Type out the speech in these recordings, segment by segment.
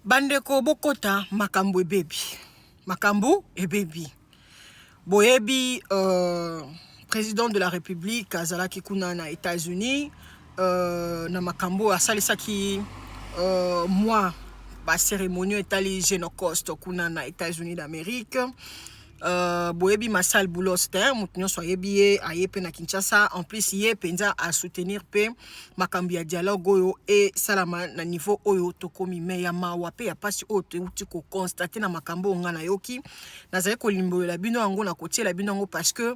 Bandeko bokota makambo ebebi. Makambo ebebi. Boyebi président de la République azalaki kuna na États-Unis na makambo asalisaki moi ba cérémonie etali Génocoste kuna na États-Unis d'Amérique. Boyebi masal boulos te mutunyo so yebi ayepe na Kinshasa en plus ye penza à soutenir pe makambi ya dialogue oyo et salama na niveau oyo tokomi me ya mawa pe ya pasi oyo uti ko constater na makambo nga na yoki nazali ko limbola bino yango na kotiela bino yango parce que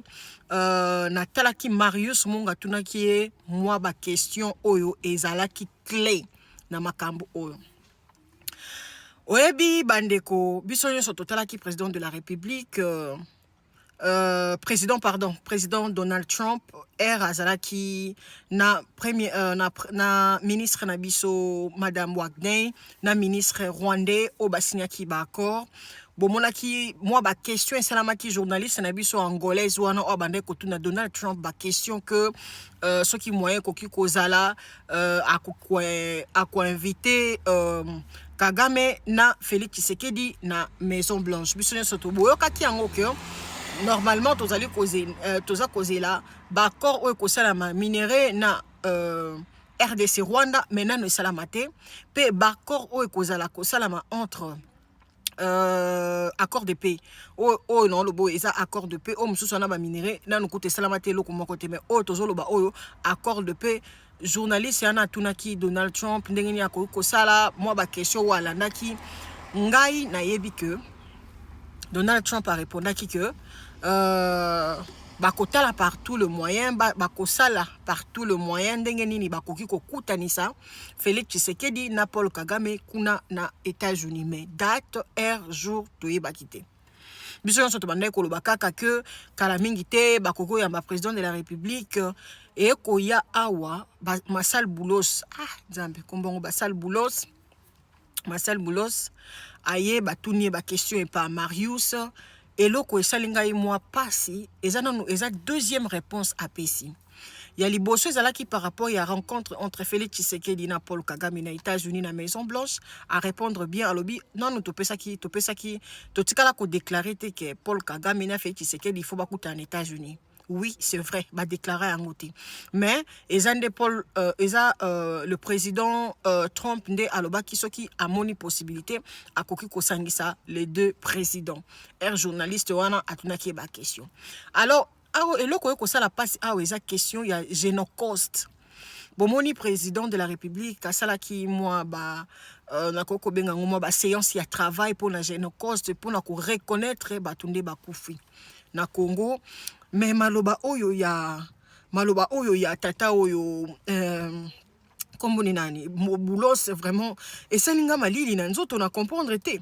na talaki Marius Munga tunaki ye moi ba question oyo ezalaki clé na makambo oyo. Oyebi bandeko biso nyonso totalaki président de la République président Donald Trump azalaki na premier na ministre na biso Madame Wagner na ministre rwandais au basignaki ba accord bomonaki moi ba question esalamaki journaliste na biso angolaise wana o bande ko tuna Donald Trump ba question que ce qui moyen koki kozala à inviter Kagame na Félix Tshisekedi na Maison Blanche. Biso nyonso to boyokaki yango ke normalement tozali causer là ba accord o kosala ma minéré na RDC Rwanda maintenant no salama te pe ba accord o kozala kosalama entre accord de paix oh non le beau eza accord de paix mususu na ba minéré na nukote salama te loko moko te mais tozolo ba oyo accord de paix journaliste yana tunaki Donald Trump ndenge ni akoko sala moi ba question wala ndaki ngai na yebi que Donald Trump a répondaki que bakotala partout le moyen bakosala partout le moyen ndenge nini bakoki kokutanisa Félix Tshisekedi na Paul Kagame kuna na États-Unis mais date heure jour toyebaki te biso nyonso tobandaki koloba kaka que kala mingi te bakoko ya ba président de la République et koya awa masal boulos nzambe kombongo basal boulos aye batuni ba question et pas Marius et loko esalinga moi pasi eza deuxième réponse à pesi ya liboso ezalaki par rapport à la rencontre entre Félix Tshisekedi na Paul Kagame na États-Unis na Maison Blanche à répondre bien à lobby non nous topesaki totikala ko déclarer que Paul Kagame na Félix Tshisekedi il faut bakuta en États-Unis. Oui, c'est vrai, va déclarer en côté. Mais le président Trump nde aloba kisoki a moni possibilité à koki kosangisa les deux présidents. Journaliste wana atunaki ba question. Alors, eloko ko sala passe eza question ya Génocoste. Bomoni président de la République asalaki moi na koko benga ngoma ba séance ya travail pour la Génocoste pour na ko reconnaître batunde bakufi na Congo. Mais maloba oyo ya tata oyo comme ni nani boulos vraiment et ça linga malili na nzoto na comprendre te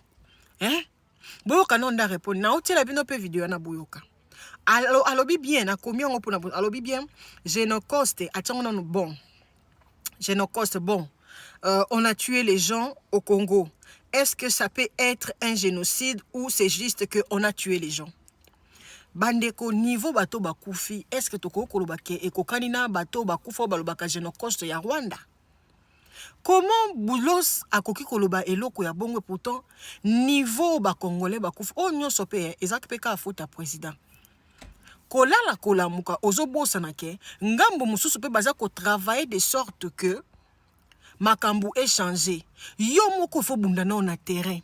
boyoka non da répondre na otela bino pe vidéo na boyoka alobi bien na komiongo pour na alobi bien Génocoste atanga non bon Génocoste bon on a tué les gens au Congo. Est-ce que ça peut être un génocide ou c'est juste que on a tué les gens? Bandeko niveau bato bakufi est-ce que toko kolobake ekokanina bato bakufa balobaka Génocoste ya Rwanda? Comment boulos akoki koloba eloko ya bongo pourtant niveau ba congolais bakufa nyonso pe ezaki peka faute à président kolala kolamuka ozobosa nake ngambo mususu pe baza ko travailler de sorte que makambu échanger yo moko fo bunda na terrain.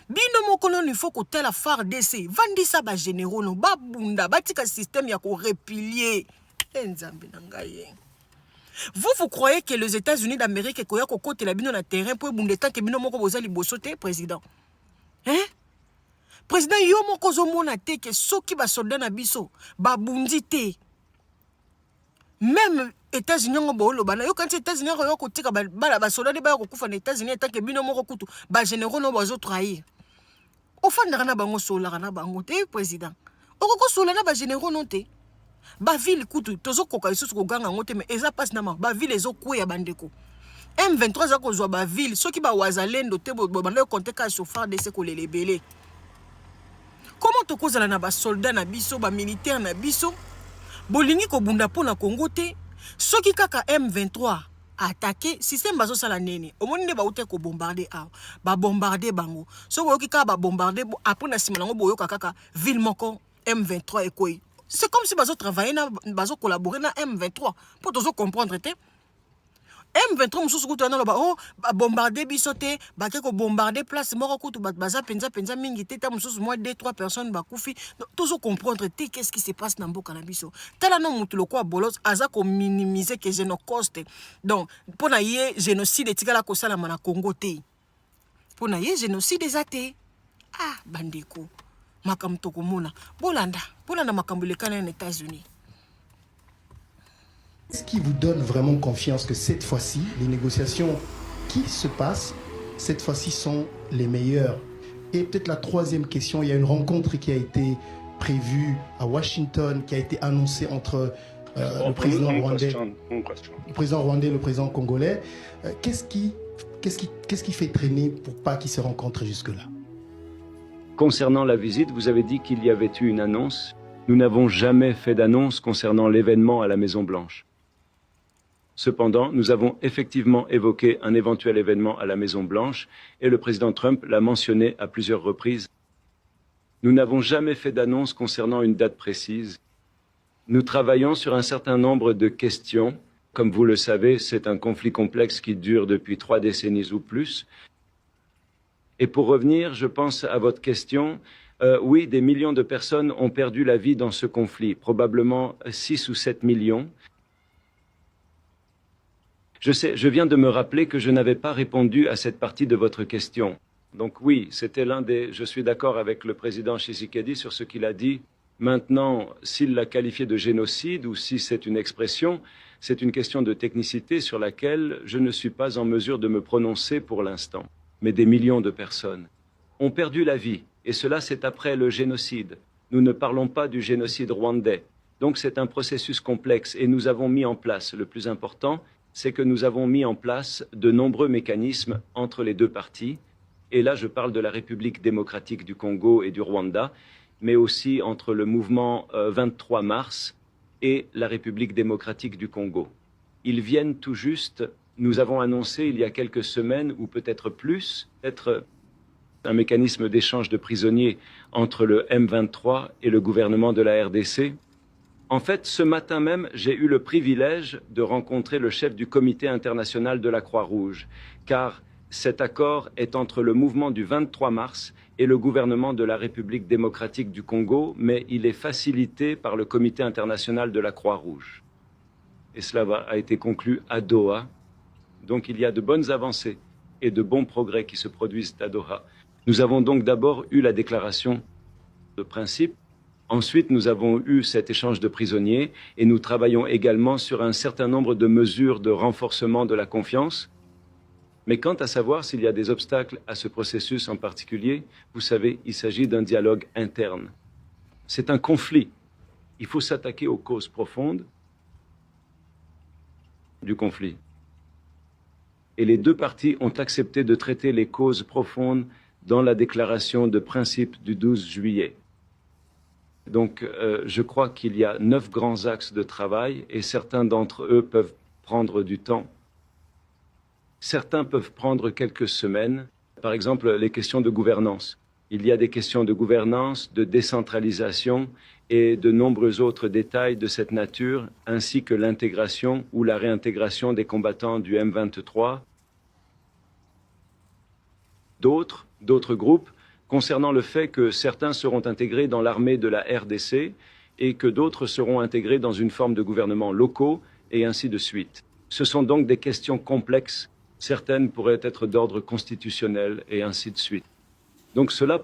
Bino moko non il faut que tel la FARDC vandisa ba généraux no ba bunda batika système ya ko réplier nzambe na ngai. Vous croyez que les États-Unis d'Amérique koya ko côté la bino na terrain pour bunda tant que bino moko bozali bosote président président yo moko zo mona te que soki ba soldat na biso ba bundi te même États-Unis ngombo bana yo quand États-Unis yo ko tika ba soldat ba ko kufa na États-Unis tant que bino moko kutu ba généraux no bazo trahir ofandaka na bango solaka na bango te président okoko sola na ba généraux non te ba ville kutu tozo koka lisusu ko ganga ngote mais eza passe na ba ville ezo kweya bandeko M23 za ko zwa ba ville soki ba wazalendo te banda compter ka chauffeur de ce ko les belé. Comment to kozala na ba soldat na biso ba militaire na biso bolingi ko bunda pona Congo te soki kaka M23 attaquer système bazosala nini omoni nde baute kobombarde awa babombarde bango soki oyoki kaka babombarde apres na nsima nango boyoka kaka ville moko M23 ekwei c'est comme si bazotravaille na bazocollaborer na M23 mpo tozocomprendre te M23 mosusu kutu wana loba oh bombarder biso te bake ko bombarder place moko kutu baza penza mingi te ta mosusu moi 2-3 personnes bakufi toujours comprendre te qu'est-ce qui se passe na mboka na biso tala no mutu lokwa bolos aza ko minimiser que génocide donc pona ye génocide etikala ko sala na Congo te pona ye génocide ezate ah bandeko makambo tokomona bolanda makambo lekana na États-Unis. Qu'est-ce qui vous donne vraiment confiance que cette fois-ci, les négociations qui se passent, cette fois-ci sont les meilleures? Et peut-être la troisième question, il y a une rencontre qui a été prévue à Washington, qui a été annoncée entre le président rwandais et le président congolais. Qu'est-ce qui fait traîner pour pas qu'ils se rencontrent jusque-là? Concernant la visite, vous avez dit qu'il y avait eu une annonce. Nous n'avons jamais fait d'annonce concernant l'événement à la Maison-Blanche. Cependant, nous avons effectivement évoqué un éventuel événement à la Maison-Blanche et le président Trump l'a mentionné à plusieurs reprises. Nous n'avons jamais fait d'annonce concernant une date précise. Nous travaillons sur un certain nombre de questions. Comme vous le savez, c'est un conflit complexe qui dure depuis 3 décennies ou plus. Et pour revenir, je pense à votre question, oui, des millions de personnes ont perdu la vie dans ce conflit, probablement 6 ou 7 millions. Je viens de me rappeler que je n'avais pas répondu à cette partie de votre question. Donc oui, c'était je suis d'accord avec le président Tshisekedi sur ce qu'il a dit. Maintenant, s'il l'a qualifié de génocide ou si c'est une expression, c'est une question de technicité sur laquelle je ne suis pas en mesure de me prononcer pour l'instant. Mais des millions de personnes ont perdu la vie. Et cela, c'est après le génocide. Nous ne parlons pas du génocide rwandais. Donc c'est un processus complexe et nous avons mis en place, le plus important, c'est que nous avons mis en place de nombreux mécanismes entre les deux parties. Et là, je parle de la République démocratique du Congo et du Rwanda, mais aussi entre le mouvement 23 mars et la République démocratique du Congo. Ils viennent tout juste, nous avons annoncé il y a quelques semaines, ou peut-être plus, peut-être un mécanisme d'échange de prisonniers entre le M23 et le gouvernement de la RDC. En fait, ce matin même, j'ai eu le privilège de rencontrer le chef du comité international de la Croix-Rouge, car cet accord est entre le mouvement du 23 mars et le gouvernement de la République démocratique du Congo, mais il est facilité par le comité international de la Croix-Rouge. Et cela a été conclu à Doha. Donc il y a de bonnes avancées et de bons progrès qui se produisent à Doha. Nous avons donc d'abord eu la déclaration de principe. Ensuite, nous avons eu cet échange de prisonniers et nous travaillons également sur un certain nombre de mesures de renforcement de la confiance. Mais quant à savoir s'il y a des obstacles à ce processus en particulier, vous savez, il s'agit d'un dialogue interne. C'est un conflit. Il faut s'attaquer aux causes profondes du conflit. Et les deux parties ont accepté de traiter les causes profondes dans la déclaration de principe du 12 juillet. Donc, je crois qu'il y a 9 grands axes de travail et certains d'entre eux peuvent prendre du temps. Certains peuvent prendre quelques semaines. Par exemple, les questions de gouvernance. Il y a des questions de gouvernance, de décentralisation et de nombreux autres détails de cette nature, ainsi que l'intégration ou la réintégration des combattants du M23. D'autres groupes, concernant le fait que certains seront intégrés dans l'armée de la RDC et que d'autres seront intégrés dans une forme de gouvernement locaux, et ainsi de suite. Ce sont donc des questions complexes. Certaines pourraient être d'ordre constitutionnel, et ainsi de suite. Donc cela